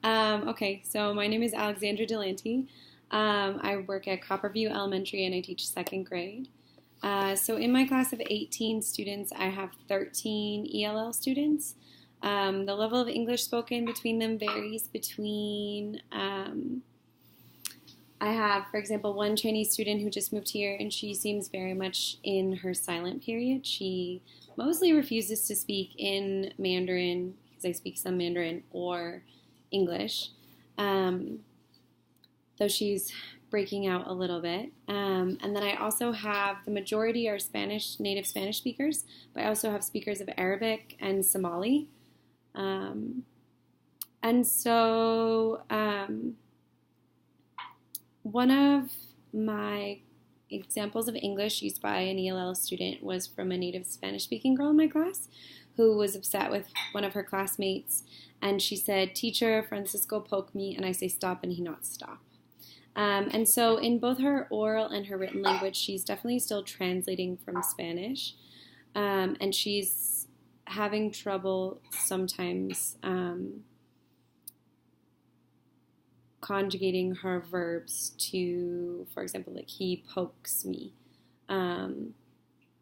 Okay, so my name is Alexandra Delanty. I work at Copperview Elementary and I teach second grade. So in my class of 18 students, I have 13 ELL students. The level of English spoken between them varies between, I have, for example, one Chinese student who just moved here and she seems very much in her silent period. She mostly refuses to speak in Mandarin because I speak some Mandarin or English, um, though she's breaking out a little bit. And then I also have the majority are Spanish, native Spanish speakers, but I also have speakers of Arabic and Somali. Um, and so one of my examples of English used by an ELL student was from a native Spanish speaking girl in my class who was upset with one of her classmates. And she said, "Teacher, Francisco poked me," and I say, "Stop," and he not stop. And so in both her oral and her written language, she's definitely still translating from Spanish. And she's having trouble sometimes conjugating her verbs to, for example, like he pokes me.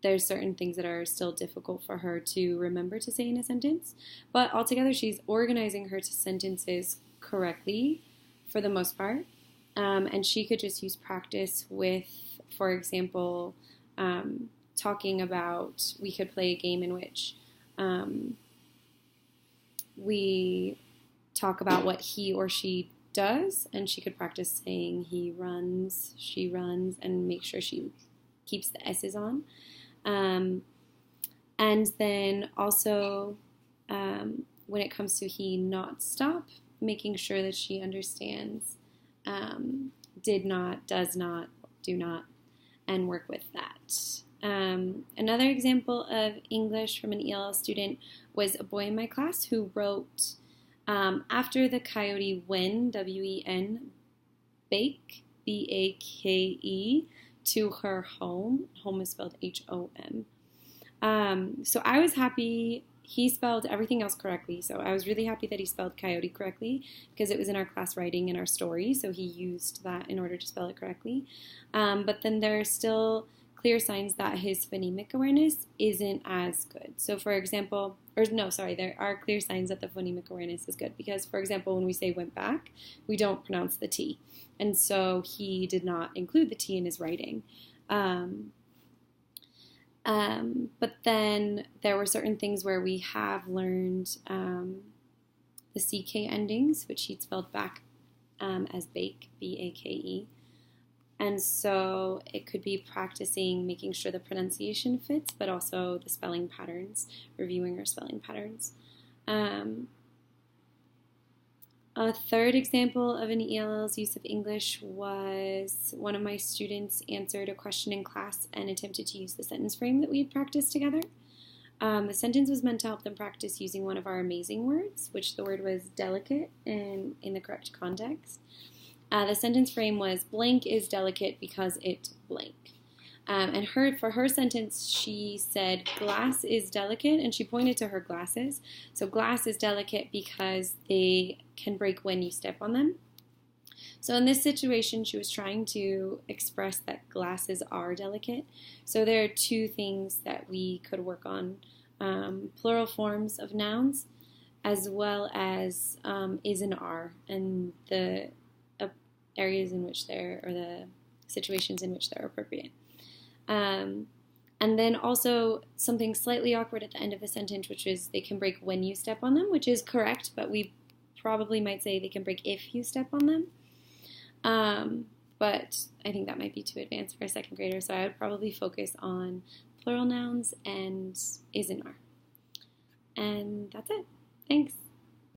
There's certain things that are still difficult for her to remember to say in a sentence, but altogether she's organizing her sentences correctly for the most part. And she could just use practice with, for example, talking about, we could play a game in which we talk about what he or she does, and she could practice saying he runs, she runs, and make sure she keeps the S's on. And then also, when it comes to he not stop, making sure that she understands did not, does not, do not, and work with that. Another example of English from an ELL student was a boy in my class who wrote, after the coyote wen, W-E-N, bake, B-A-K-E, to her home. Home is spelled H-O-M. So I was happy. He spelled everything else correctly, so I was really happy that he spelled coyote correctly because it was in our class writing in our story, so he used that in order to spell it correctly. But then there are still clear signs that his phonemic awareness isn't as good. So for example, there are clear signs that the phonemic awareness is good because, for example, when we say went back, we don't pronounce the T. And so he did not include the T in his writing. But then there were certain things where we have learned the CK endings, which he spelled back as bake, B-A-K-E. And so it could be practicing making sure the pronunciation fits, but also the spelling patterns, reviewing our spelling patterns. A third example of an ELL's use of English was one of my students answered a question in class and attempted to use the sentence frame that we had practiced together. The sentence was meant to help them practice using one of our amazing words, which the word was delicate and in the correct context. The sentence frame was, blank is delicate because it blank. And for her sentence, she said, glass is delicate, and she pointed to her glasses. So glass is delicate because they can break when you step on them. So in this situation, she was trying to express that glasses are delicate. So there are two things that we could work on, plural forms of nouns, as well as is and are, and the areas in which or the situations in which they're appropriate. And then also something slightly awkward at the end of the sentence, which is they can break when you step on them, which is correct, but we probably might say they can break if you step on them. But I think that might be too advanced for a second grader, so I would probably focus on plural nouns and is and are. And that's it. Thanks.